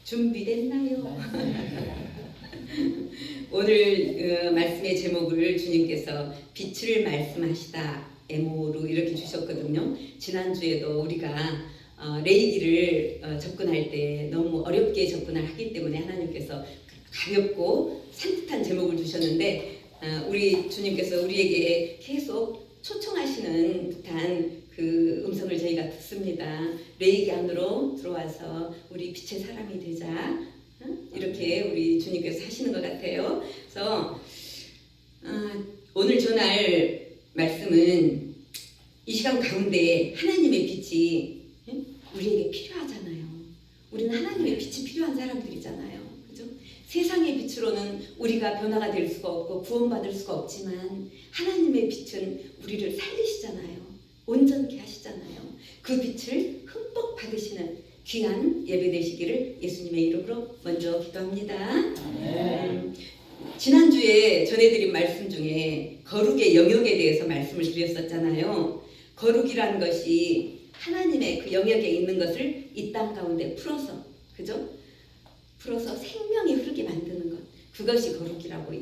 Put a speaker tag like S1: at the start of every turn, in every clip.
S1: 준비됐나요? 오늘 말씀의 제목을 주님께서 빛을 말씀하시다 에모로 이렇게 주셨거든요. 지난주에도 우리가 레이기를 접근할 때 너무 어렵게 접근을 하기 때문에 하나님께서 가볍고 산뜻한 제목을 주셨는데 우리 주님께서 우리에게 계속 초청하시는 듯한 그 음성을 저희가 듣습니다. 레이기 안으로 들어와서 우리 빛의 사람이 되자. 이렇게 우리 주님께서 하시는 것 같아요. 그래서 오늘 전할 말씀은 이 시간 가운데 하나님의 빛이 우리에게 필요하잖아요. 우리는 하나님의 빛이 필요한 사람들이잖아요. 그죠? 세상의 빛으로는 우리가 변화가 될 수가 없고 구원받을 수가 없지만 하나님의 빛은 우리를 살리시잖아요. 온전케 하시잖아요. 그 빛을 흠뻑 받으시는 귀한 예배 되시기를 예수님의 이름으로 먼저 기도합니다. 지난주에 전해드린 말씀 중에 거룩의 영역에 대해서 말씀을 드렸었잖아요. 거룩이라는 것이 하나님의 그 영역에 있는 것을 이 땅 가운데 풀어서, 그죠? 풀어서 생명이 흐르게 만드는 것. 그것이 거룩이라고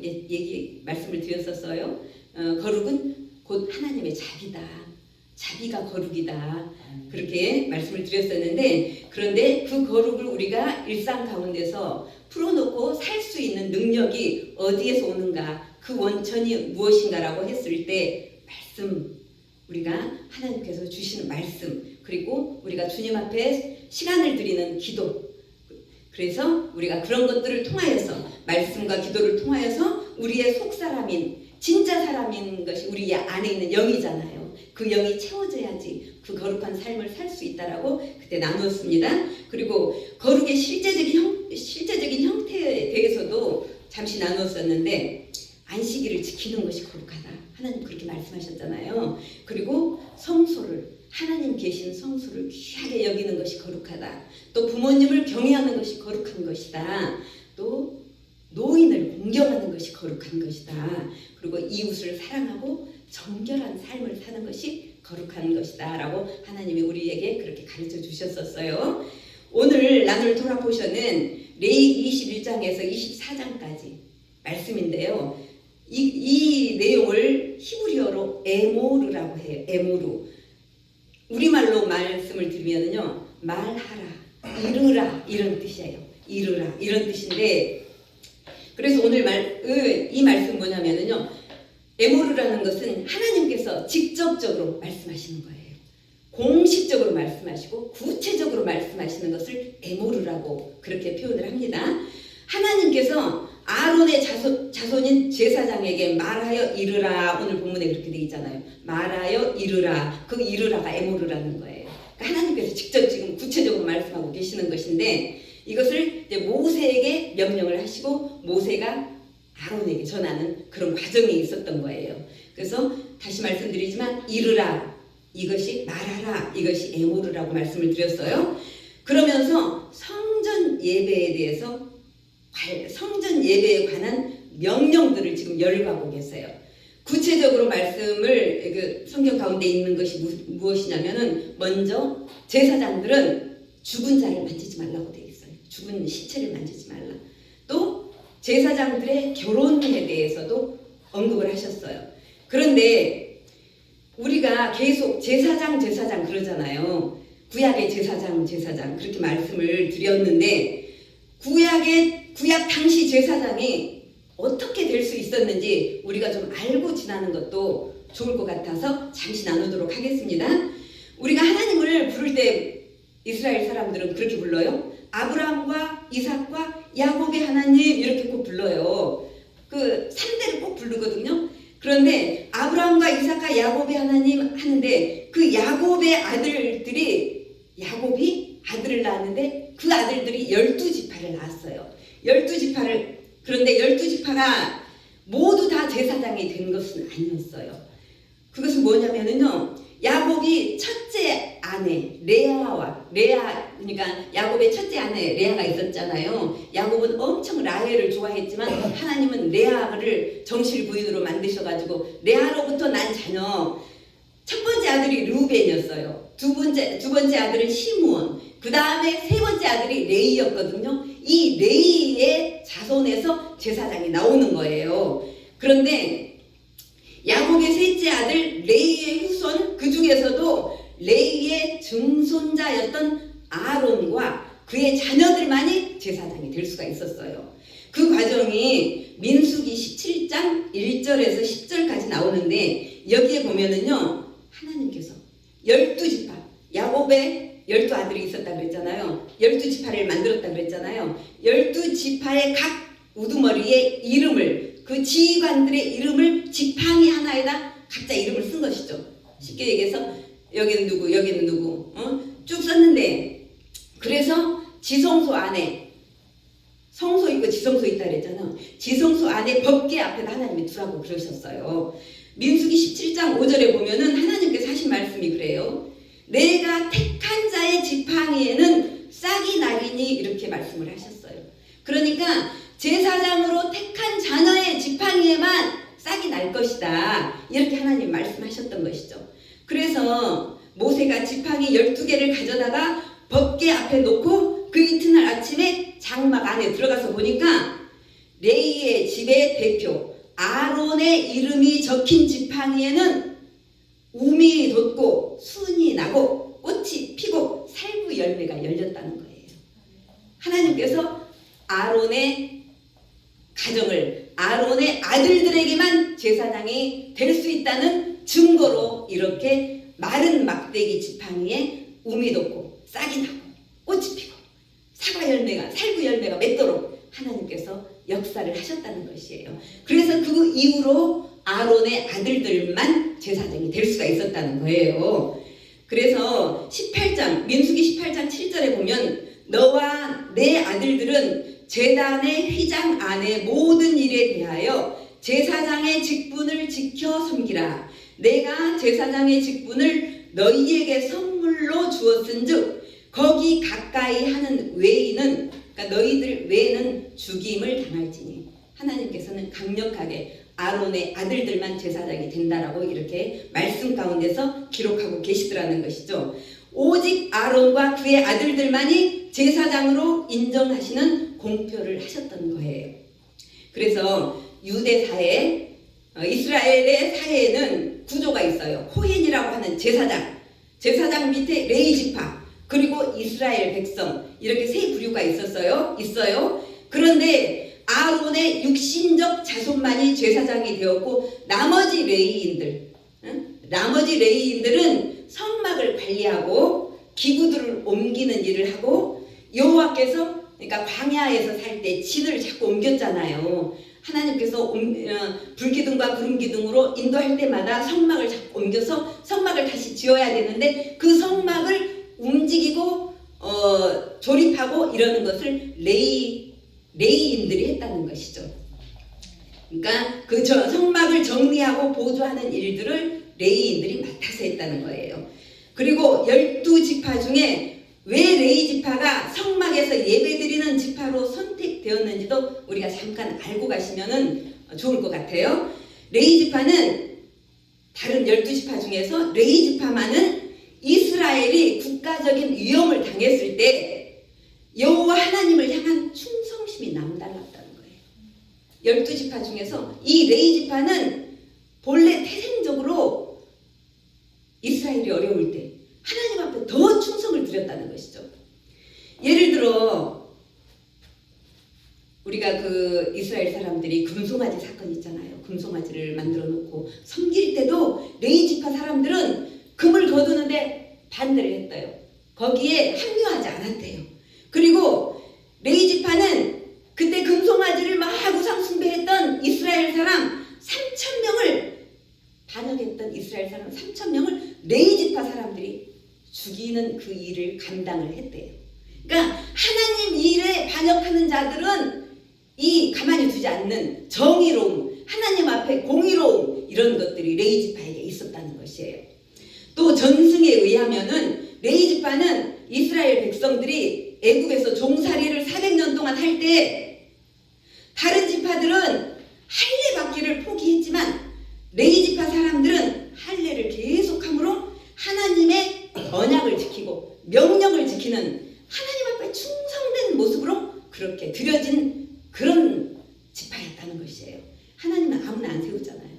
S1: 말씀을 드렸었어요. 거룩은 곧 하나님의 자비다. 자비가 거룩이다. 그렇게 말씀을 드렸었는데, 그런데 그 거룩을 우리가 일상 가운데서 풀어놓고 살 수 있는 능력이 어디에서 오는가, 그 원천이 무엇인가라고 했을 때 말씀, 우리가 하나님께서 주시는 말씀, 그리고 우리가 주님 앞에 시간을 드리는 기도, 그래서 우리가 그런 것들을 통하여서, 말씀과 기도를 통하여서 우리의 속사람인 진짜 사람인 것이 우리 안에 있는 영이잖아요. 그 영이 채워져야지 그 거룩한 삶을 살 수 있다라고 그때 나누었습니다. 그리고 거룩의 실제적인 형태에 대해서도 잠시 나누었었는데, 안식일을 지키는 것이 거룩하다. 하나님 그렇게 말씀하셨잖아요. 그리고 성소를, 하나님 계신 성소를 귀하게 여기는 것이 거룩하다. 또 부모님을 경외하는 것이 거룩한 것이다. 또 노인을 공경하는 것이 거룩한 것이다. 그리고 이웃을 사랑하고 정결한 삶을 사는 것이 거룩한 것이다 라고 하나님이 우리에게 그렇게 가르쳐 주셨었어요. 오늘 나눌 토라포션은 레위기 21장에서 24장까지 말씀인데요. 이 내용을 히브리어로 에모르라고 해요. 에모르. 우리말로 말씀을 드리면요, 말하라, 이르라 이런 뜻이에요. 이르라 이런 뜻인데, 그래서 오늘 이 말씀 뭐냐면요, 에모르라는 것은 하나님께서 직접적으로 말씀하시는 거예요. 공식적으로 말씀하시고 구체적으로 말씀하시는 것을 에모르라고 그렇게 표현을 합니다. 하나님께서 아론의 자손인 제사장에게 말하여 이르라, 오늘 본문에 그렇게 되어 있잖아요. 말하여 이르라, 그 이르라가 에모르라는 거예요. 그러니까 하나님께서 직접 지금 구체적으로 말씀하고 계시는 것인데, 이것을 이제 모세에게 명령을 하시고 모세가 아론에게 전하는 그런 과정이 있었던 거예요. 그래서 다시 말씀드리지만 이르라, 이것이 말하라, 이것이 에모르라고 말씀을 드렸어요. 그러면서 성전 예배에 대해서, 성전 예배에 관한 명령들을 지금 열거하고 계세요. 구체적으로 말씀을 그 성경 가운데 있는 것이 무엇이냐면은, 먼저 제사장들은 죽은 자를 만지지 말라고 되어 있어요. 죽은 시체를 만지지 말라. 또 제사장들의 결혼에 대해서도 언급을 하셨어요. 그런데 우리가 계속 제사장 그러잖아요. 구약의 제사장 그렇게 말씀을 드렸는데, 구약 당시 제사장이 어떻게 될 수 있었는지 우리가 좀 알고 지나는 것도 좋을 것 같아서 잠시 나누도록 하겠습니다. 우리가 하나님을 부를 때 이스라엘 사람들은 그렇게 불러요. 아브라함과 이삭과 야곱의 하나님 이렇게 꼭 불러요. 그 3대를 꼭 부르거든요. 그런데 아브라함과 이삭과 야곱의 하나님 하는데, 그 야곱의 아들들이, 야곱이 아들을 낳았는데 그 아들들이 12지파를 낳았어요. 12지파를, 그런데 12지파가 모두 다 제사장이 된 것은 아니었어요. 그것은 뭐냐면요, 야곱이 첫째 아내 레아 그러니까 야곱의 첫째 아내 레아가 있었잖아요. 야곱은 엄청 라헬을 좋아했지만 하나님은 레아를 정실 부인으로 만드셔가지고 레아로부터 난 자녀 첫 번째 아들이 르우벤이었어요. 두 번째 아들은 시므온, 그 다음에 세 번째 아들이 레이였거든요. 이 레이의 자손에서 제사장이 나오는 거예요. 그런데 야곱의 셋째 아들 레이의 후손, 그 중에서도 레이의 증손자였던 아론과 그의 자녀들만이 제사장이 될 수가 있었어요. 그 과정이 민수기 17장 1절에서 10절까지 나오는데 여기에 보면은요, 하나님께서 12지파, 야곱의 12아들이 있었다 그랬잖아요. 12지파를 만들었다 그랬잖아요. 12지파의 각 우두머리의 이름을, 그 지휘관들의 이름을 지팡이 하나에다 각자 이름을 쓴 것이죠. 쉽게 얘기해서 여기는 누구, 여기는 누구, 쭉 썼는데, 그래서 지성소 안에 성소 있고 지성소 있다 그랬잖아요. 지성소 안에 법궤 앞에다 하나님이 두라고 그러셨어요. 민수기 17장 5절에 보면은 하나님께서 하신 말씀이 그래요. 내가 택한 자의 지팡이에는 싹이 나리니, 이렇게 말씀을 하셨어요. 그러니까 제사장으로 택한 자녀의 지팡이에만 싹이 날 것이다, 이렇게 하나님 말씀하셨던 것이죠. 그래서 모세가 지팡이 12개를 가져다가 법궤 앞에 놓고 그 이튿날 아침에 장막 안에 들어가서 보니까 레이의 집의 대표 아론의 이름이 적힌 지팡이에는 우미 돋고 순이 나고 꽃이 피고 살구 열매가 열렸다는 거예요. 하나님께서 아론의 가정을, 아론의 아들들에게만 제사장이 될 수 있다는 증거로 이렇게 마른 막대기 지팡이에 우미 돋고 싹이 나고 꽃이 피고 사과 열매가, 살구 열매가 맺도록 하나님께서 역사를 하셨다는 것이에요. 그래서 그 이후로 아론의 아들들만 제사장이 될 수가 있었다는 거예요. 그래서 18장, 민수기 18장 7절에 보면 너와 내 아들들은 제단의 휘장 안의 모든 일에 대하여 제사장의 직분을 지켜 섬기라. 내가 제사장의 직분을 너희에게 선물로 주었은즉 거기 가까이 하는 외인은, 그러니까 너희들 외에는 죽임을 당할지니. 하나님께서는 강력하게 아론의 아들들만 제사장이 된다라고 이렇게 말씀 가운데서 기록하고 계시더라는 것이죠. 오직 아론과 그의 아들들만이 제사장으로 인정하시는 공표를 하셨던 거예요. 그래서 유대 사회, 이스라엘의 사회에는 구조가 있어요. 코헨이라고 하는 제사장 밑에 레위 지파, 그리고 이스라엘 백성, 이렇게 세 부류가 있어요. 그런데 아론의 육신적 자손만이 제사장이 되었고 나머지 레위인들은 성막을 관리하고 기구들을 옮기는 일을 하고, 여호와께서, 그러니까 광야에서 살 때 진을 자꾸 옮겼잖아요. 하나님께서 불기둥과 구름기둥으로 인도할 때마다 성막을 자꾸 옮겨서 성막을 다시 지어야 되는데 그 성막을 움직이고 조립하고 이러는 것을 레위인들이 했다는 것이죠. 그러니까 그 성막을 정리하고 보조하는 일들을 레위인들이 맡아서 했다는 거예요. 그리고 12지파 중에 왜 레위 지파가 성막에서 예배드리는 지파로 선택되었는지도 우리가 잠깐 알고 가시면 좋을 것 같아요. 레위 지파는 다른 12지파 중에서 레위 지파만은 이스라엘이 국가적인 위험을 당했을 때 여호와 하나님을 향한 충성심이 남달랐다는 거예요. 12지파 중에서 이 레위 지파는 본래 태생적으로 이스라엘이 어려울 때 하나님 앞에 더 충성을 드렸다는 것이죠. 예를 들어 우리가 그 이스라엘 사람들이 금송아지 사건 있잖아요. 금송아지를 만들어 놓고 섬길 때도 레위 지파 사람들은 금을 거두는데 반대를 했대요. 거기에 합류하지 않았대요. 그리고 레위 지파는 그때 금송아지를 막 우상 숭배했던 이스라엘 사람 3,000명을 반역했던 이스라엘 사람 3,000명을 레위 지파 사람들이 죽이는 그 일을 감당을 했대요. 그러니까 하나님 일에 반역하는 자들은 이 가만히 두지 않는 정의로움, 하나님 앞에 공의로움, 이런 것들이 레위 지파에게 있었다는 것이에요. 또 전승에 의하면은 레위 지파는 이스라엘 백성들이 애굽에서 종살이를 400년 동안 할 때 다른 지파들은 할례 받기를 포기했지만 레위 지파 사람들은 할례를 계속함으로 하나님의 언약을 지키고 명령을 지키는 하나님 앞에 충성된 모습으로 그렇게 드려진 그런 지파였다는 것이에요. 하나님은 아무나 안 세우잖아요.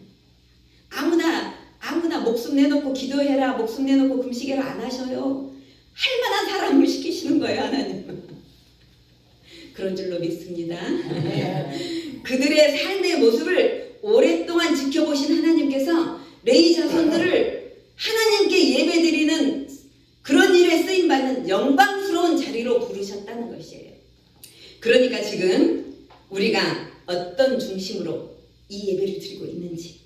S1: 아무나 목숨 내놓고 기도해라, 목숨 내놓고 금식해라 안 하셔요. 할 만한 사람을 시키시는 거예요, 하나님은. 그런 줄로 믿습니다. 그들의 삶의 모습을 오랫동안 지켜보신 하나님께서 레위 자손들을 하나님께 예배드리는 그런 일에 쓰임받는 영광스러운 자리로 부르셨다는 것이에요. 그러니까 지금 우리가 어떤 중심으로 이 예배를 드리고 있는지,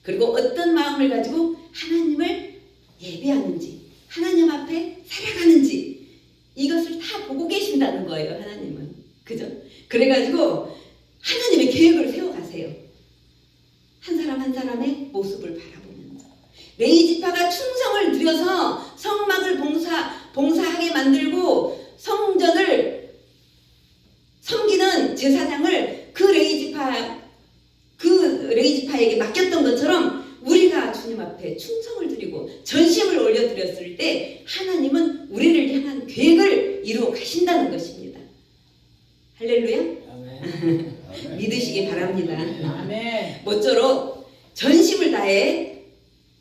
S1: 그리고 어떤 마음을 가지고 하나님을 예배하는지, 하나님 앞에 살아가는지, 이것을 다 보고 계신다는 거예요, 하나님은. 그죠? 그래가지고 하나님의 계획을 세워가세요. 한 사람 한 사람의 모습을 바라보면서. 레위 지파가 충성을 들여서 성막을 봉사하게 만들고 성전을 섬기는 제사장을 그 레위 지파에게 맡겼던 것처럼 우리가 주님 앞에 충성을 드리고 전심을 올려드렸을 때 하나님은 우리를 향한 계획을 이루어 가신다는 것입니다. 할렐루야. 믿으시기 바랍니다. 모쪼록 전심을 다해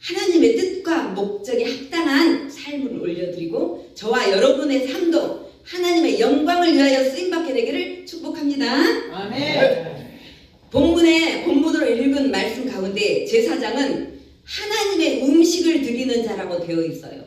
S1: 하나님의 뜻과 목적에 합당한 삶을 올려드리고 저와 여러분의 삶도 하나님의 영광을 위하여 쓰임받게 되기를 축복합니다. 아멘. 본문으로 읽은 말씀 가운데 제사장은 하나님의 음식을 드리는 자라고 되어 있어요.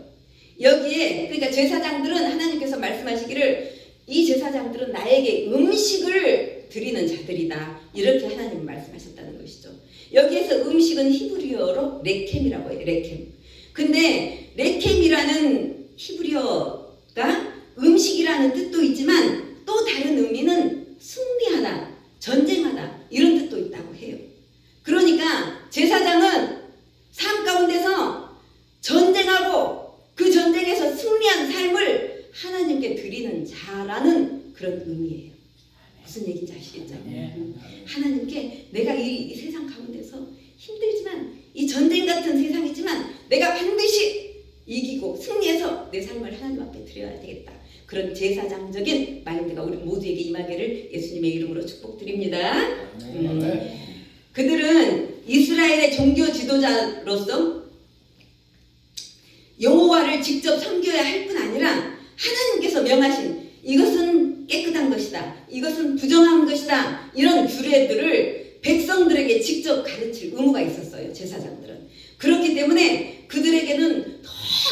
S1: 여기에 그러니까 제사장들은 하나님께서 말씀하시기를 이 제사장들은 나에게 음식을 드리는 자들이다. 이렇게 하나님 말씀하셨다는 것이죠. 여기에서 음식은 히브리어로 레켐이라고 해요. 레켐. 근데 레켐이라는 히브리어가 음식이라는 뜻도 있지만 또 다른 의미는 승리하다, 전쟁하다 이런 뜻도 있다고 해요. 그러니까 제사장은 삶 가운데서 전쟁하고 그 전쟁에서 승리한 삶을 하나님께 드리는 자라는 그런 의미예요. 무슨 얘기인지 아시겠죠? 하나님께 내가 이 세상 가운데서 힘들지만 이 전쟁 같은 세상이지만 내가 반드시 이기고 승리해서 내 삶을 하나님 앞에 드려야 되겠다. 그런 제사장적인 마인드가 우리 모두에게 임하기를 예수님의 이름으로 축복드립니다. 그들은 이스라엘의 종교 지도자로서 여호와를 직접 섬겨야 할 뿐 아니라 하나님께서 명하신 이것은 깨끗한 것이다, 이것은 부정한 것이다, 이런 규례들을 백성들에게 직접 가르칠 의무가 있었어요. 제사장들은. 그렇기 때문에 그들에게는 더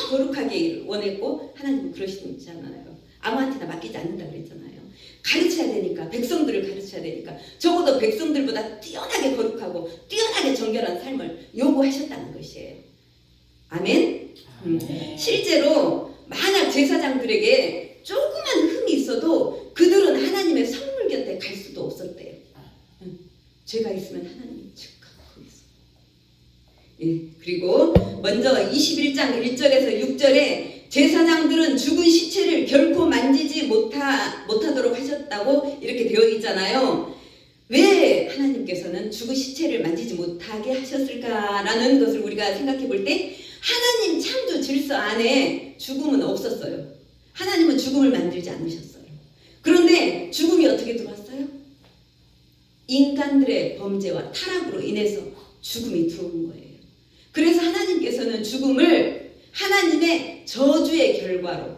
S1: 거룩하게 원했고 하나님은 그러시잖아요. 아무한테나 맡기지 않는다 그랬잖아요. 가르쳐야 되니까, 백성들을 가르쳐야 되니까 적어도 백성들보다 뛰어나게 거룩하고 뛰어나게 정결한 삶을 요구하셨다는 것이에요. 아멘? 실제로 만약 제사장들에게 조그만 흠이 있어도 그들은 하나님의 성물 곁에 갈 수도 없었대요. 죄가 있으면 하나님이 즉각 거기 있어. 예, 그리고 먼저 21장 1절에서 6절에 제사장들은 죽은 시체를 결코 만지지 못하도록 하셨다고 이렇게 되어 있잖아요. 왜 하나님께서는 죽은 시체를 만지지 못하게 하셨을까라는 것을 우리가 생각해 볼 때 하나님 창조 질서 안에 죽음은 없었어요. 하나님은 죽음을 만들지 않으셨어요. 그런데 죽음이 어떻게 들어왔어요? 인간들의 범죄와 타락으로 인해서 죽음이 들어온 거예요. 그래서 하나님께서는 죽음을 하나님의 저주의 결과로,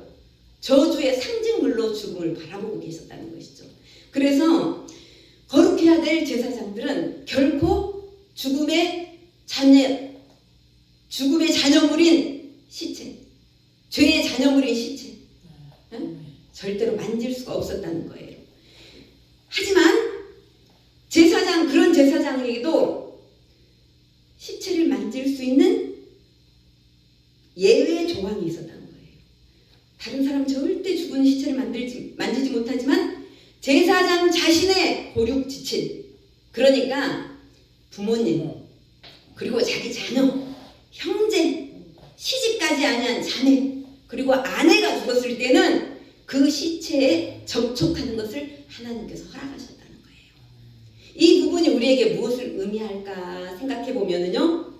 S1: 저주의 상징물로 죽음을 바라보고 계셨다는 것이죠. 그래서 거룩해야 될 제사장들은 결코 죽음의 자녀물인 시체, 죄의 자녀물인 시체, 절대로 만질 수가 없었다는 거예요. 하지만 그런 제사장에게도 시체를 만질 수 있는 예외 조항이 있었다는 거예요. 다른 사람 절대 죽은 시체를 만지지 못하지만 제사장 자신의 고륙 지친, 그러니까 부모님, 그리고 자기 자녀, 형제, 시집까지 아니한 자매, 그리고 그리고 아내가 죽었을 때는 그 시체에 접촉하는 것을 하나님께서 허락하셨다는 거예요. 이 부분이 우리에게 무엇을 의미할까 생각해 보면은요,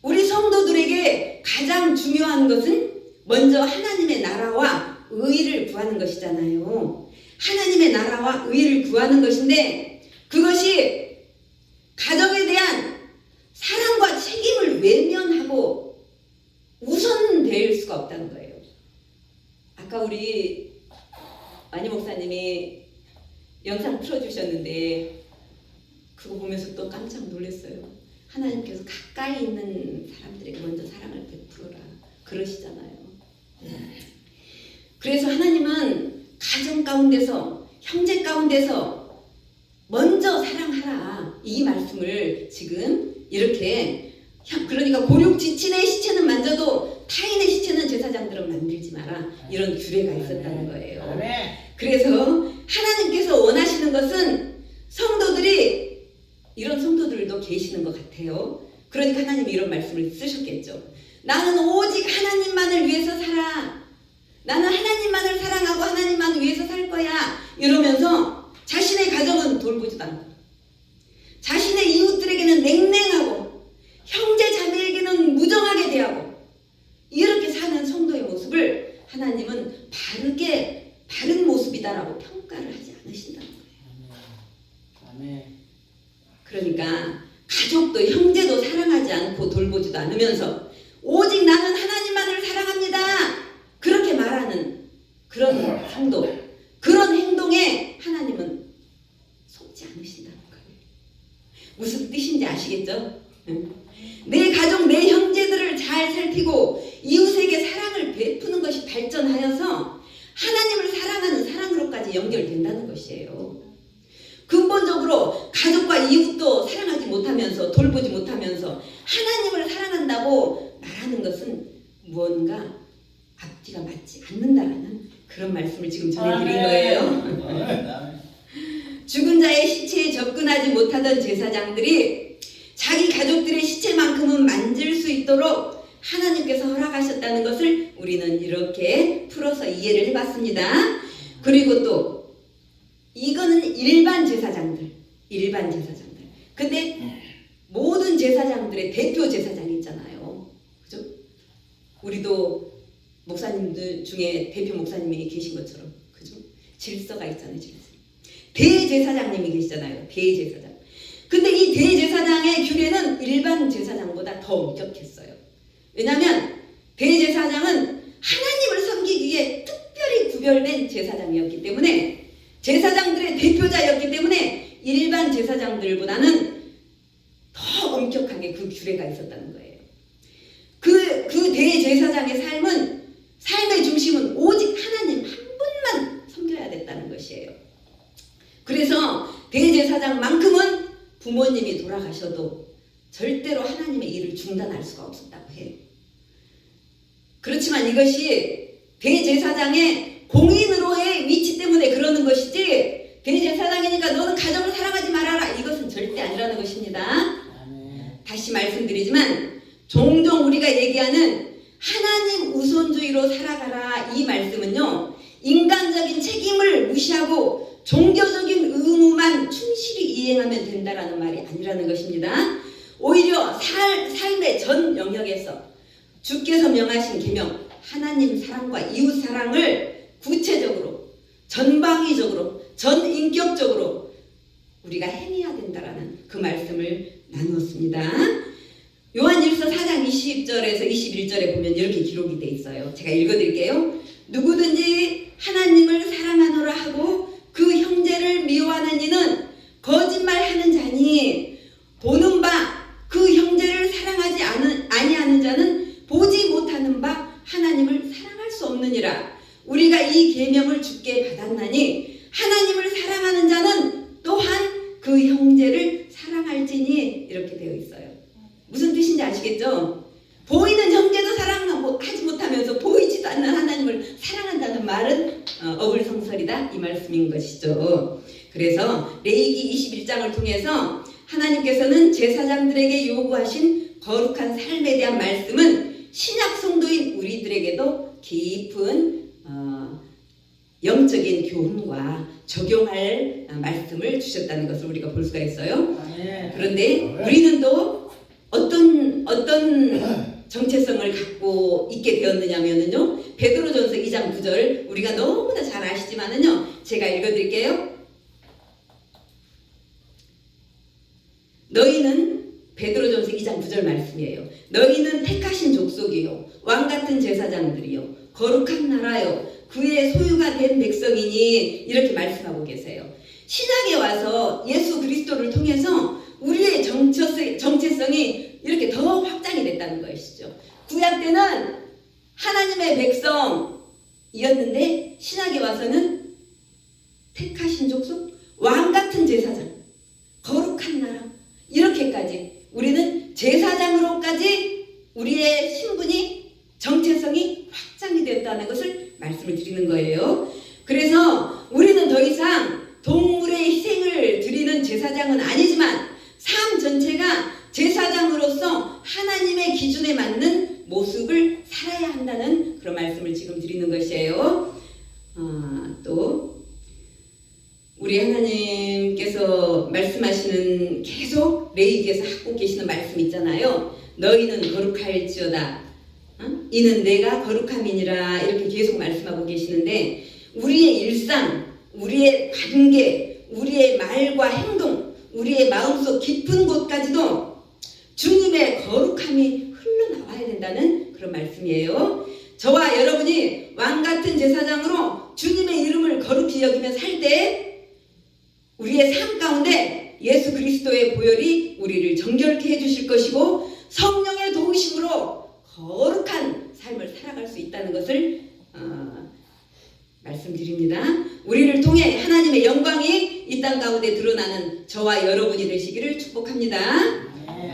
S1: 우리 성도들에게 가장 중요한 것은 먼저 하나님의 나라와 의를 구하는 것이잖아요. 하나님의 나라와 의를 구하는 것인데, 그것이 가정에 대한 사랑과 책임을 외면하고 우선될 수가 없다는 거예요. 아까 우리 마니 목사님이 영상 틀어주셨는데 그거 보면서 또 깜짝 놀랐어요. 하나님께서 가까이 있는 사람들에게 먼저 사랑을 베풀어라 그러시잖아요. 그래서 하나님은 가정 가운데서, 형제 가운데서 먼저 사랑하라, 이 말씀을 지금 이렇게, 그러니까 고륙지친의 시체는 만져도 타인의 시체는 제사장들은 만들지 마라, 이런 규례가 있었다는 거예요. 그래서 하나님께서 원하시는 것은 성도들이, 이런 성도들도 계시는 것 같아요. 그러니까 하나님이 이런 말씀을 쓰셨겠죠. 나는 오직 하나님만을 위해서 살아. 나는 하나님만을 사랑하고 하나님만을 위해서 살 거야. 이러면서 자신의 가정은 돌보지도 않고, 자신의 이웃들에게는 냉랭하고, 형제 자매에게는 무정하게 대하고, 이렇게 사는 성도의 모습을 하나님은 바른 모습이다라고 평가를 하지 않으신다는 거예요. 아멘. 그러니까 가족도 형제도 사랑하지 않고 돌보지도 않으면서 오직 나는 하나님만을 사랑합니다, 그렇게 말하는 그런 성도, 그런 행동에 하나님은 속지 않으신다는 거예요. 무슨 뜻인지 아시겠죠? 내 가족, 내 형제들을 잘 살피고 이웃에게 사랑을 베푸는 것이 발전하여서 하나님을 사랑하는 사랑으로까지 연결된다는 것이에요. 근본적으로 가족과 이웃도 사랑하지 못하면서, 돌보지 못하면서 하나님을 사랑한다고 말하는 것은 무언가 앞뒤가 맞지 않는다라는 그런 말씀을 지금 전해드린 거예요. 죽은 자의 시체에 접근하지 못하던 제사장들이 자기 가족들의 시체만큼은 만질 수 있도록 하나님께서 허락하셨다는 것을 우리는 이렇게 풀어서 이해를 해봤습니다. 그리고 또 이거는 일반 제사장들. 근데 모든 제사장들의 대표 제사장이 있잖아요. 그죠? 우리도 목사님들 중에 대표 목사님이 계신 것처럼, 그죠? 질서가 있잖아요, 질서. 대제사장님이 계시잖아요, 대제사장. 근데 이 대제사장의 규례는 일반 제사장보다 더 엄격했어요. 왜냐하면 대제사장은 하나님을 섬기기 위해 특별히 구별된 제사장이었기 때문에, 제사장들의 대표자였기 때문에 일반 제사장들보다는 더 엄격하게 그 규례가 있었다는 거예요. 그 대제사장의 삶의 중심은 오직 하나님 한 분만 섬겨야 됐다는 것이에요. 그래서 대제사장만큼은 부모님이 돌아가셔도 절대로 하나님의 일을 중단할 수가 없었다고 해요. 그렇지만 이것이 대제사장의 공인으로의 위치 때문에 그러는 것이지, 대제사장이니까 너는 가정을 사랑하지 말아라, 이것은 절대 아니라는 것입니다. 다시 말씀드리지만 종종 우리가 얘기하는 하나님 우선주의로 살아가라, 이 말씀은요, 인간적인 책임을 무시하고 종교적인 의무만 충실히 이행하면 된다라는 말이 아니라는 것입니다. 오히려 삶의 전 영역에서 주께서 명하신 계명, 하나님 사랑과 이웃 사랑을 구체적으로, 전방위적으로, 전인격적으로 우리가 행해야 된다라는 그 말씀을 나누었습니다. 요한일서 4장 20절에서 21절에 보면 이렇게 기록이 돼 있어요. 제가 읽어드릴게요. 누구든지 하나님을 사랑하노라 하고 그 형제를 미워하는 이는 거짓말하는 자니, 보는 바 그 형제를 사랑하지 아니하는 자는 보지 못하는 바 하나님을 사랑할 수 없느니라. 우리가 이 계명을 주께 받았나니 하나님을 사랑하는 자는 또한 그 형제를 사랑할지니, 이렇게 되어 있어요. 무슨 뜻인지 아시겠죠? 보이는 형제도 사랑하지 못하면서 보이지도 않는 하나님을 사랑한다는 말은 어불성설이다, 이 말씀인 것이죠. 그래서 레위기 21장을 통해서 하나님께서는 제사장들에게 요구하신 거룩한 삶에 대한 말씀은 신약 성도인 우리들에게도 깊은 영적인 교훈과 적용할 말씀을 주셨다는 것을 우리가 볼 수가 있어요. 그런데 우리는 또 어떤 정체성을 갖고 있게 되었느냐면요, 베드로전서 2장 9절 우리가 너무나 잘 아시지만은요, 제가 읽어드릴게요. 너희는, 베드로전서 2장 9절 말씀이에요. 너희는 택하신 족속이요, 왕같은 제사장들이요, 거룩한 나라요, 그의 소유가 된 백성이니, 이렇게 말씀하고 계세요. 신약에 와서 예수 그리스도를 통해서 우리의 정체성이 이렇게 더 확장이 됐다는 것이죠. 구약 때는 하나님의 백성이었는데 신약에 와서는 택하신 족속, 왕같은 제사장, 거룩한 나라, 이렇게까지 우리는 제사장으로까지 우리의 신분이, 정체성이 확장이 됐다는 것을 말씀을 드리는 거예요. 그래서 우리는 더 이상 동물의 희생을 드리는 제사장은 아니지만 삶 전체가 제사장으로서 하나님의 기준에 맞는 모습을 살아야 한다는 그런 말씀을 지금 드리는 것이에요. 또 우리 하나님께서 말씀하시는, 계속 레위기에서 하고 계시는 말씀 있잖아요. 너희는 거룩할지어다, 이는 내가 거룩함이니라, 이렇게 계속 말씀하고 계시는데, 우리의 일상, 우리의 관계, 우리의 말과 행동, 우리의 마음속 깊은 곳까지도 주님의 거룩함이 흘러나와야 된다는 그런 말씀이에요. 저와 여러분이 왕같은 제사장으로 주님의 이름을 거룩히 여기며 살 때 우리의 삶 가운데 예수 그리스도의 보혈이 우리를 정결케 해주실 것이고, 성령의 도우심으로 거룩한 삶을 살아갈 수 있다는 것을 말씀드립니다. 우리를 통해 하나님의 영광이 이 땅 가운데 드러나는 저와 여러분이 되시기를 축복합니다.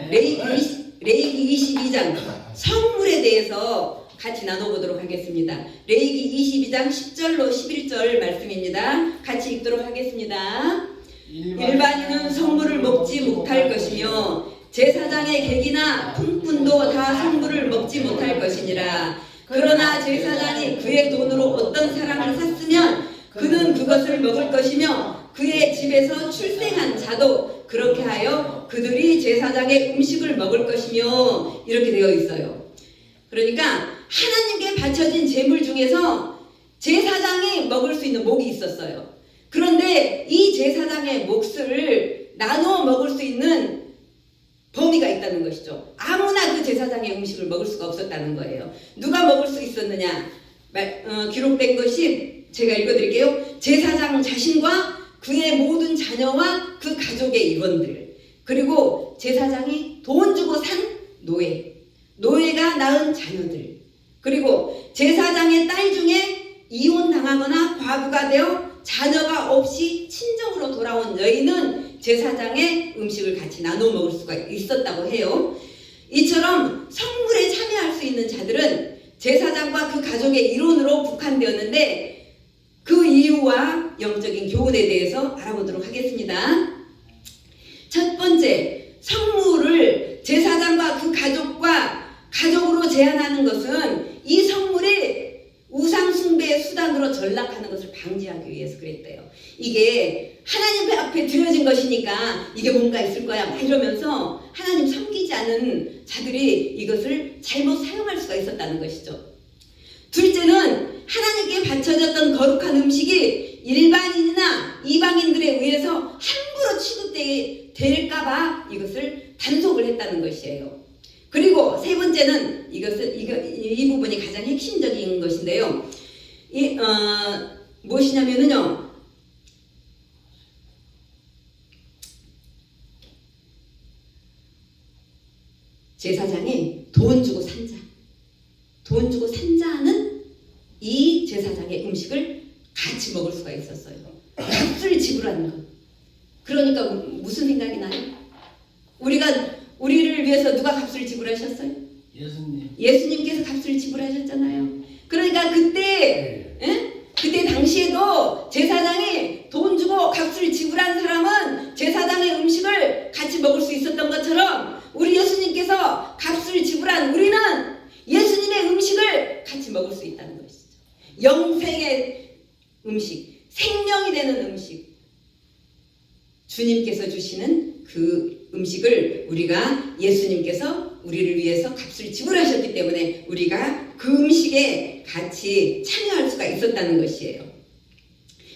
S1: 레위기 22장 성물에 대해서 같이 나눠보도록 하겠습니다. 레위기 22장 10절로 11절 말씀입니다. 같이 읽도록 하겠습니다. 일반인은 성물을 먹지 못할 것이며 제사장의 객이나 품꾼도 다 성물을 먹지 못할 것이니라. 그러나 제사장이 그의 돈으로 어떤 사람을 샀으면 그는 그것을 먹을 것이며 그의 집에서 출생한 자도 그렇게 하여 그들이 제사장의 음식을 먹을 것이며, 이렇게 되어 있어요. 그러니까 하나님께 바쳐진 제물 중에서 제사장이 먹을 수 있는 목이 있었어요. 그런데 이 제사장의 몫을 나눠 먹을 수 있는 범위가 있다는 것이죠. 아무나 그 제사장의 음식을 먹을 수가 없었다는 거예요. 누가 먹을 수 있었느냐? 기록된 것이, 제가 읽어드릴게요. 제사장 자신과 그의 모든 자녀와 그 가족의 일원들, 그리고 제사장이 돈 주고 산 노예, 노예가 낳은 자녀들, 그리고 제사장의 딸 중에 이혼당하거나 과부가 되어 자녀가 없이 친정으로 돌아온 여인은 제사장의 음식을 같이 나눠 먹을 수가 있었다고 해요. 이처럼 성물에 참여할 수 있는 자들은 제사장과 그 가족의 일원으로 국한되었는데, 그 이유와 영적인 교훈에 대해서 알아보도록 하겠습니다. 첫 번째, 성물을 제사장과 그 가족으로 제한하는 것은 이 성물이 우상 숭배의 수단으로 전락하는 것을 방지하기 위해서 그랬대요. 이게 하나님 앞에 드려진 것이니까 이게 뭔가 있을 거야 막 이러면서 하나님 섬기지 않은 자들이 이것을 잘못 사용할 수가 있었다는 것이죠. 둘째는 하나님께 바쳐졌던 거룩한 음식이 일반인이나 이방인들에 의해서 함부로 취급될까봐 이것을 단속을 했다는 것이에요. 그리고 세 번째는 이 부분이 가장 핵심적인 것인데요. 무엇이냐면요, 제사장이 돈 주고 산 자는 이 제사장의 음식을 같이 먹을 수가 있었어요. 값을 지불하는 것. 그러니까 무슨 생각이 나요? 우리를 위해서 누가 값을 지불하셨어요? 예수님께서 값을 지불하셨잖아요. 그러니까 그때 당시에도 제사장이 돈 주고 값을 지불한 사람은 제사장의 음식을 같이 먹을 수 있었던 것처럼, 우리 예수님께서 값을 지불한 우리는 예수님의 음식을 같이 먹을 수 있다는 것이죠. 영생의 음식, 생명이 되는 음식, 주님께서 주시는 그 음식을 우리가 예수님께서 우리를 위해서 값을 지불하셨기 때문에 우리가 그 음식에 같이 참여할 수가 있었다는 것이에요.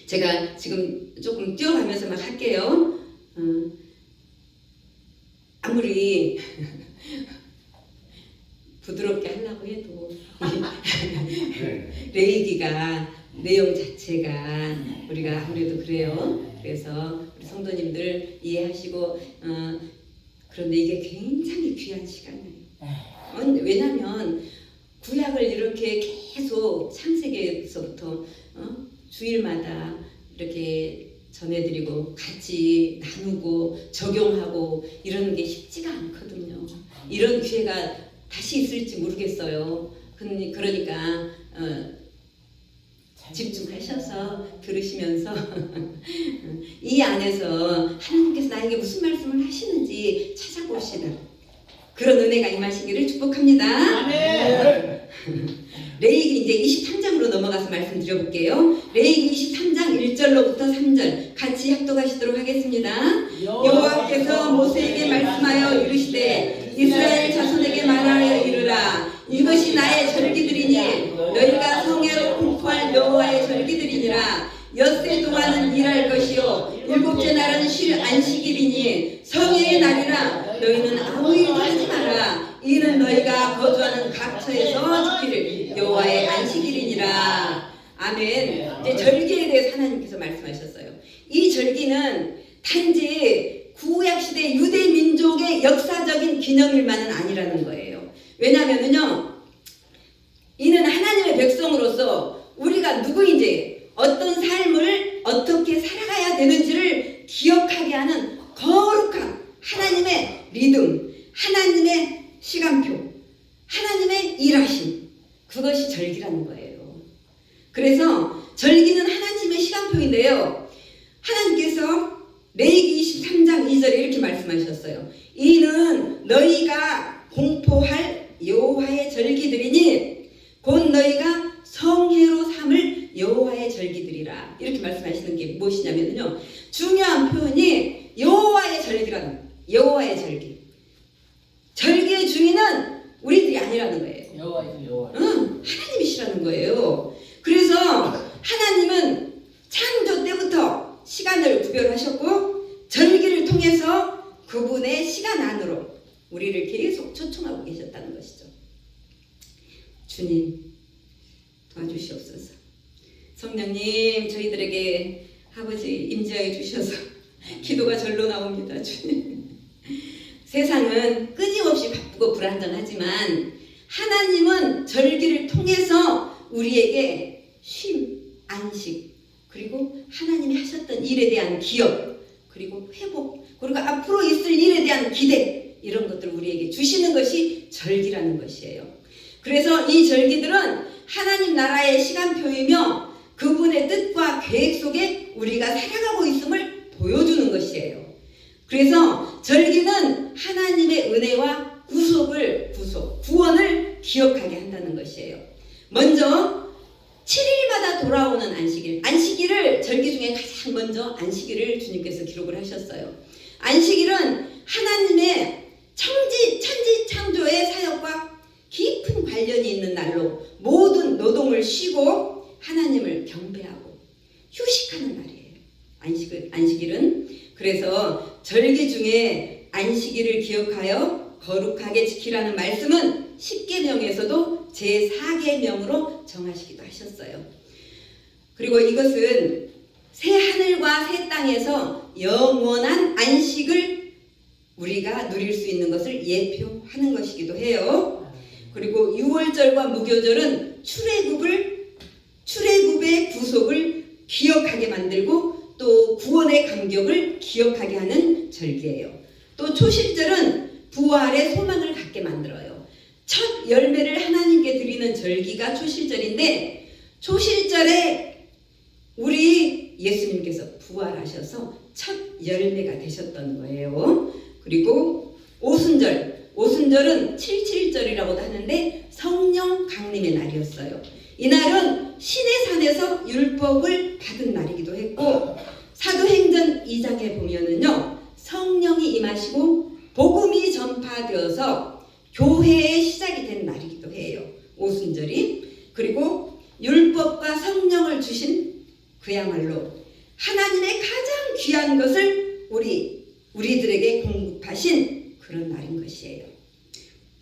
S1: 제가 지금 조금 뛰어가면서 막 할게요. 아무리 부드럽게 하려고 해도 레이기가 내용 자체가 우리가 아무래도 그래요. 그래서 우리 성도님들 이해하시고 그런데 이게 굉장히 귀한 시간이에요. 왜냐하면 구약을 이렇게 계속 창세기에서부터 주일마다 이렇게 전해드리고 같이 나누고 적용하고 이러는 게 쉽지가 않거든요. 이런 기회가 다시 있을지 모르겠어요. 그러니까 집중하셔서 들으시면서 이 안에서 하나님께서 나에게 무슨 말씀을 하시는지 찾아보시는 그런 은혜가 임하시기를 축복합니다. 레위기 이제 23장으로 넘어가서 말씀드려볼게요. 레위기 23장 1절로부터 3절 같이 합독하시도록 하겠습니다. 여호와께서 모세에게 말씀하여 이르시되 이스라엘 자손에게 말하여 이르라. 이것이 나의 절기들이니 너희가 성회로 공포할 여호와의 절기들이니라. 엿새 동안은 일할 것이요 일곱째 날은 쉴 안식일이니 성회의 날이라. 너희는 아무 일도 하지 마라. 이는 너희가 거주하는 각처에서 지키를 여호와의 안식일이니라. 아멘. 이제 절기에 대해서 하나님께서 말씀하셨어요. 이 절기는 단지 구약시대 유대 민족의 역사적인 기념일만은 아니라는 거예요. 왜냐하면요, 이는 하나님의 백성으로서 우리가 누구인지 어떤 삶을 어떻게 살아가야 되는지를 기억하게 하는 거룩한 하나님의 리듬, 하나님의 시간표, 하나님의 일하심, 그것이 절기라는 거예요. 그래서 절기는 하나님의 시간표인데요, 하나님께서 레위기 23장 2절에 이렇게 말씀하셨어요. 이는 너희가 공포할 여호와의 절기들이니 곧 너희가 성회로 삼을 여호와의 절기들이라. 이렇게 말씀하시는 게 무엇이냐면요, 중요한 표현이 여호와의 절기라는 거예요. 여호와의 절기. 절기의 중의는 우리들이 아니라는 거예요.
S2: 여호와.
S1: 하나님이시라는 거예요. 그래서 하나님은 창조 때부터 시간을 구별하셨고 절기를 통해서 그분의 시간 안으로 우리를 계속 초청하고 계셨다는 것이죠. 주님 도와주시옵소서. 성령님 저희들에게 아버지 임재하여 주셔서 기도가 절로 나옵니다. 주님, 세상은 끊임없이 바쁘고 불안정하지만 하나님은 절기를 통해서 우리에게 쉼, 안식, 그리고 하나님이 하셨던 일에 대한 기억, 그리고 회복, 그리고 앞으로 있을 일에 대한 기대, 이런 것들을 우리에게 주시는 것이 절기라는 것이에요. 그래서 이 절기들은 하나님 나라의 시간표이며 그분의 뜻과 계획 속에 우리가 살아가고 있음을 보여주는 것이에요. 그래서 절기는 하나님의 은혜와 구원을 기억하게 한다는 것이에요. 먼저 7일마다 돌아오는 안식일을 절기 중에 가장 먼저 안식일을 주님께서 기록을 하셨어요. 안식일은 하나님의 천지 창조의 사역과 깊은 관련이 있는 날로 모든 노동을 쉬고 하나님을 경배하고 휴식하는 날이에요. 안식일은. 그래서 절기 중에 안식일을 기억하여 거룩하게 지키라는 말씀은 십계명에서도 제4계명으로 정하시기도 하셨어요. 그리고 이것은 새 하늘과 새 땅에서 영원한 안식을 우리가 누릴 수 있는 것을 예표하는 것이기도 해요. 그리고 유월절과 무교절은 출애굽의 구속을 기억하게 만들고 또 구원의 감격을 기억하게 하는 절기예요. 또 초실절은 부활의 소망을 갖게 만들어요. 첫 열매를 하나님께 드리는 절기가 초실절인데, 초실절에 우리 예수님께서 부활하셔서 첫 열매가 되셨던 거예요. 그리고 오순절은 77절이라고도 하는데 성령 강림의 날이었어요. 이날은 신의 산에서 율법을 받은 날이기도 했고, 사도행전 2장에 보면은요, 성령이 임하시고 복음이 전파되어서 교회의 시작이 된 날이기도 해요. 오순절이. 그리고 율법과 성령을 주신 그야말로 하나님의 가장 귀한 것을 우리들에게 공급하신 그런 날인 것이에요.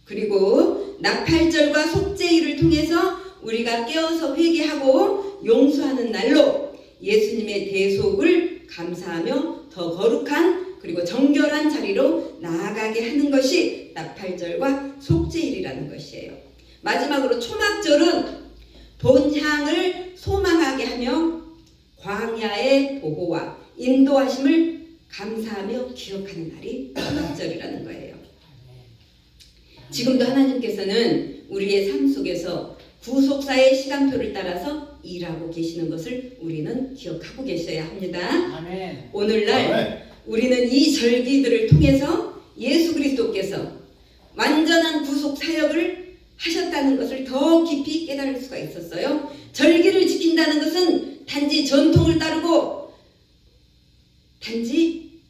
S1: 그리고 나팔절과 속죄일을 통해서 우리가 깨어서 회개하고 용서하는 날로 예수님의 대속을 감사하며 더 거룩한 그리고 정결한 자리로 나아가게 하는 것이 나팔절과 속죄일이라는 것이에요. 마지막으로 초막절은 본향을 소망하게 하며 광야의 보호와 인도하심을 감사하며 기억하는 날이 초막절이라는 거예요. 지금도 하나님께서는 우리의 삶 속에서 구속사의 시간표를 따라서 일하고 계시는 것을 우리는 기억하고 계셔야 합니다.
S2: 아멘.
S1: 오늘날 우리는 이 절기들을 통해서 예수 그리스도께서 완전한 구속 사역을 하셨다는 것을 더 깊이 깨달을 수가 있었어요. 절기를 지킨다는 것은 단지 전통을 따르고 단지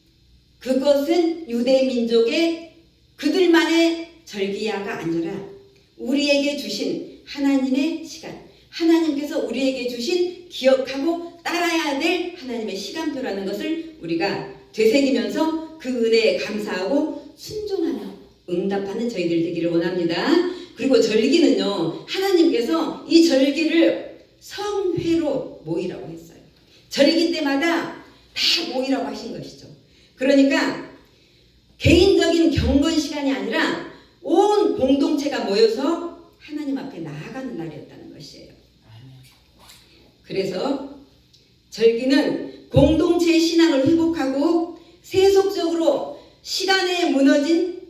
S1: 그것은 유대 민족의 그들만의 절기야가 아니라 우리에게 주신 하나님의 시간, 하나님께서 우리에게 주신 기억하고 따라야 될 하나님의 시간표라는 것을 우리가 되새기면서 그 은혜에 감사하고 순종하며 응답하는 저희들 되기를 원합니다. 그리고 절기는요, 하나님께서 이 절기를 성회로 모이라고 했어요. 절기 때마다 다 모이라고 하신 것이죠. 그러니까 개인적인 경건 시간이 아니라 온 공동체가 모여서 하나님 앞에 나아가는 날이었다는 것이에요. 그래서 절기는 공동체의 신앙을 회복하고 세속적으로 시간에 무너진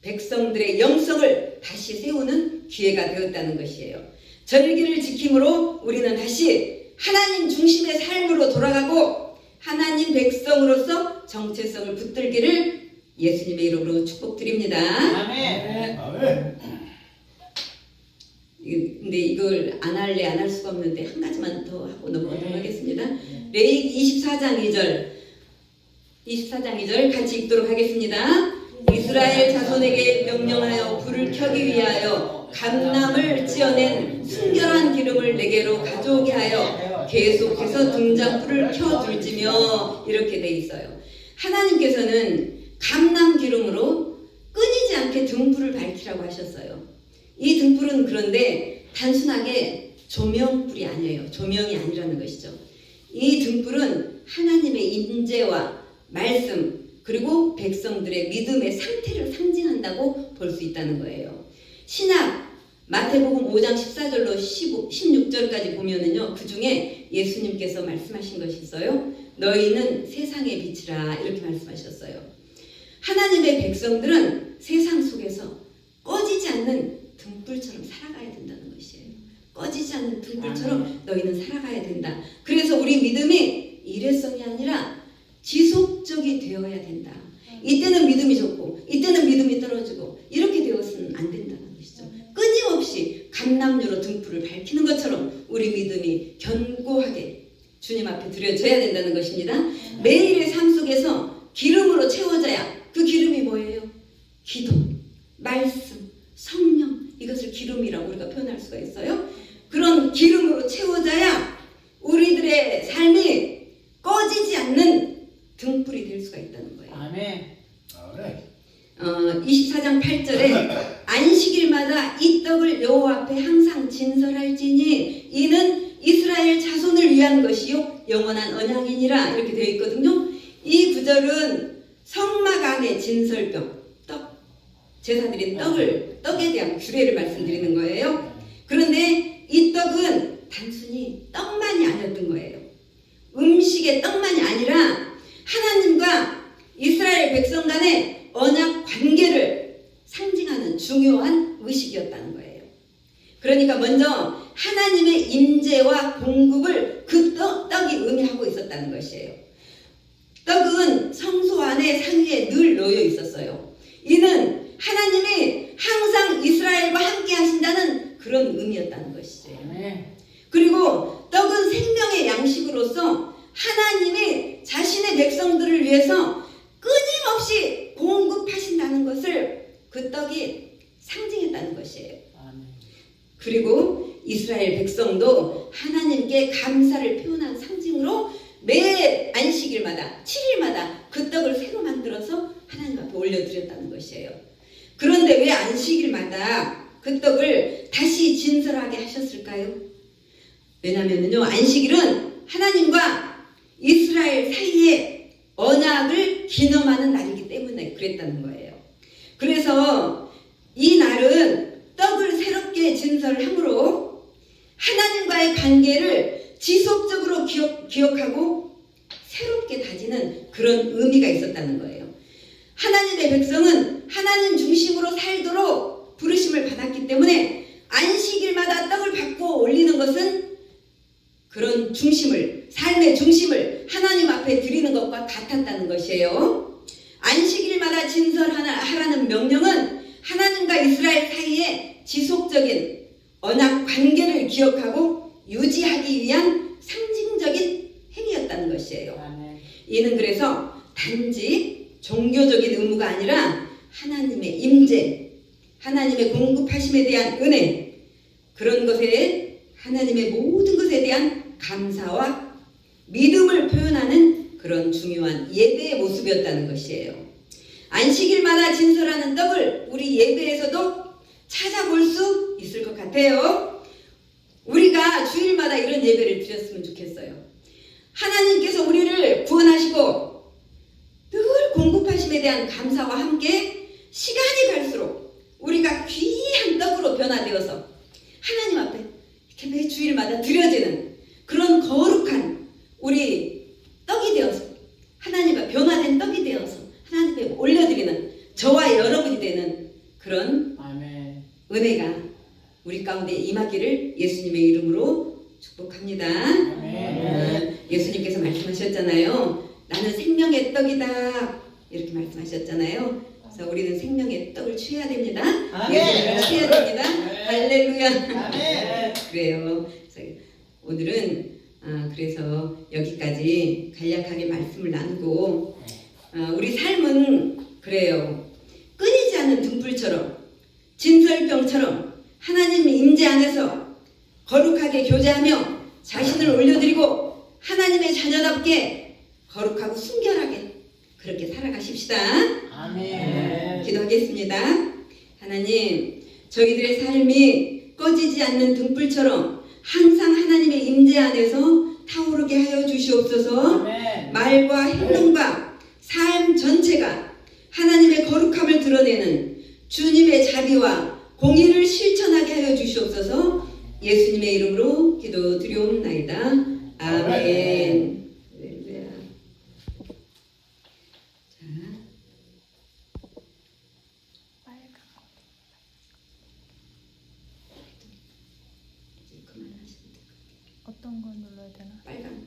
S1: 백성들의 영성을 다시 세우는 기회가 되었다는 것이에요. 절기를 지킴으로 우리는 다시 하나님 중심의 삶으로 돌아가고 하나님 백성으로서 정체성을 붙들기를 예수님의 이름으로 축복드립니다.
S2: 아멘.
S3: 아멘.
S1: 근데 이걸 안 할래 안 할 수가 없는데 한 가지만 더 하고 넘어가도록 하겠습니다. 레위기 24장 2절 같이 읽도록 하겠습니다. 이스라엘 자손에게 명령하여 불을 켜기 위하여 감람을 찌어낸 순결한 기름을 내게로 가져오게 하여 계속해서 등잔불을 켜둘지며 이렇게 돼 있어요. 하나님께서는 감람 기름으로 끊이지 않게 등불을 밝히라고 하셨어요. 이 등불은 그런데 단순하게 조명불이 아니에요. 조명이 아니라는 것이죠. 이 등불은 하나님의 인재와 말씀 그리고 백성들의 믿음의 상태를 상징한다고 볼 수 있다는 거예요. 신약 마태복음 5장 14절로 16절까지 보면은요, 그 중에 예수님께서 말씀하신 것이 있어요. 너희는 세상의 빛이라 이렇게 말씀하셨어요. 하나님의 백성들은 세상 속에서 꺼지지 않는 등불처럼 살아가야 된다는 것이에요. 꺼지지 않는 등불처럼 너희는 살아가야 된다. 그래서 우리 믿음이 일회성이 아니라 지속적이 되어야 된다. 이때는 믿음이 좋고 이때는 믿음이 떨어지고 이렇게 되어서는 안 된다는 것이죠. 끊임없이 감람류로 등불을 밝히는 것처럼 우리 믿음이 견고하게 주님 앞에 드려져야 된다는 것입니다. 매일의 삶 속에서 기름으로 채워져야, 그 기름이 뭐예요? 기도, 말씀, 성령, 이것을 기름이라고 우리가 표현할 수가 있어요. 그런 기름으로 채워져야 우리들의 삶이 꺼지지 않는 등불이 될 수가 있다는 거예요.
S2: 아멘.
S3: 아멘.
S1: 24장 8절에 안식일마다 이 떡을 여호와 앞에 항상 진설할지니 이는 이스라엘 자손을 위한 것이요 영원한 언약이니라 이렇게 되어 있거든요. 이 구절은 성막 안에 진설병, 떡, 제사드린 떡에 대한 규례를 말씀드리는 거예요. 그런데 이 떡은 단순히 떡만이 아니었던 거예요. 음식의 떡만이 아니라 하나님과 이스라엘 백성 간의 언약 관계를 상징하는 중요한 의식이었다는 거예요. 그러니까 먼저 하나님의 임재와 공급을 그 떡이 의미하고 있었다는 것이에요. 떡은 성소 안에 상위에 늘 놓여 있었어요. 이는 하나님이 항상 이스라엘과 함께 하신다는 그런 그런 의미였다는 것이죠.
S2: 아멘.
S1: 그리고 떡은 생명의 양식으로서 하나님이 자신의 백성들을 위해서 끊임없이 공급하신다는 것을 그 떡이 상징했다는 것이에요.
S2: 아멘.
S1: 그리고 이스라엘 백성도 하나님께 감사를 표현한 상징으로 매 안식일마다 7일마다 그 떡을 새로 만들어서 하나님 앞에 올려드렸다는 것이에요. 그런데 왜 안식일마다 그 떡을 다시 진설하게 하셨을까요? 왜냐하면요, 안식일은 하나님과 이스라엘 사이에 언약을 기념하는 날이기 때문에 그랬다는 거예요. 그래서 이 날은 떡을 새롭게 진설함으로 하나님과의 관계를 지속적으로 기억하고 새롭게 다지는 그런 의미가 있었다는 거예요. 하나님의 백성은 하나님 중심으로 살도록 부르심을 받았기 때문에 안식일마다 떡을 받고 올리는 것은 그런 중심을, 삶의 중심을 하나님 앞에 드리는 것과 같았다는 것이에요. 안식일마다 진설하라는 명령은 하나님과 이스라엘 사이에 지속적인 언약 관계를 기억하고 유지하기 위한 상징적인 행위였다는 것이에요.
S2: 아멘.
S1: 이는 그래서 단지 종교적인 의무가 아니라 하나님의 임재, 하나님의 공급하심에 대한 은혜, 그런 것에 하나님의 모든 것에 대한 감사와 믿음을 표현하는 그런 중요한 예배의 모습이었다는 것이에요. 안식일마다 진설하는 떡을 우리 예배에서도 찾아볼 수 있을 것 같아요. 우리가 주일마다 이런 예배를 드렸으면 좋겠어요. 하나님께서 우리를 구원하시고 늘 공급하심에 대한 감사와 함께 시간이 갈수록 우리가 귀한 떡으로 변화되어서 하나님 앞에 이렇게 매 주일마다 드려지는 그런 거룩한 우리 떡이 되어서 하나님 앞에 변화된 떡이 되어서 하나님 앞에 올려드리는 저와 여러분이 되는 그런
S2: 아멘.
S1: 은혜가 우리 가운데 임하기를 예수님의 이름으로 축복합니다.
S2: 아멘.
S1: 예수님께서 말씀하셨잖아요. 나는 생명의 떡이다. 이렇게 말씀하셨잖아요. 그래서 우리는 생명의 떡을 취해야 됩니다.
S2: 아멘.
S1: 예수님을 취해야 됩니다.
S2: 아멘.
S1: 할렐루야.
S2: 아멘.
S1: 그래요. 그래서 오늘은 그래서 여기까지 간략하게 말씀을 나누고 우리 삶은 그래요. 끊이지 않는 등불처럼 진설병처럼 하나님 임재 안에서 거룩하게 교제하며 자신을 올려드리고 하나님의 자녀답게 거룩하고 순결하게 그렇게 살아가십시다.
S2: 아멘.
S1: 기도하겠습니다. 하나님, 저희들의 삶이 꺼지지 않는 등불처럼 항상 하나님의 임재 안에서 타오르게 하여 주시옵소서.
S2: 아멘.
S1: 말과 행동과 삶 전체가 하나님의 거룩함을 드러내는 주님의 자비와 공의를 실천하게 하여 주시옵소서. 예수님의 이름으로 기도드리옵나이다. 아멘. 할렐루야. 자, 이제 그만하시면 돼요.
S4: 어떤 걸 눌러야 되나?
S1: 빨간 거.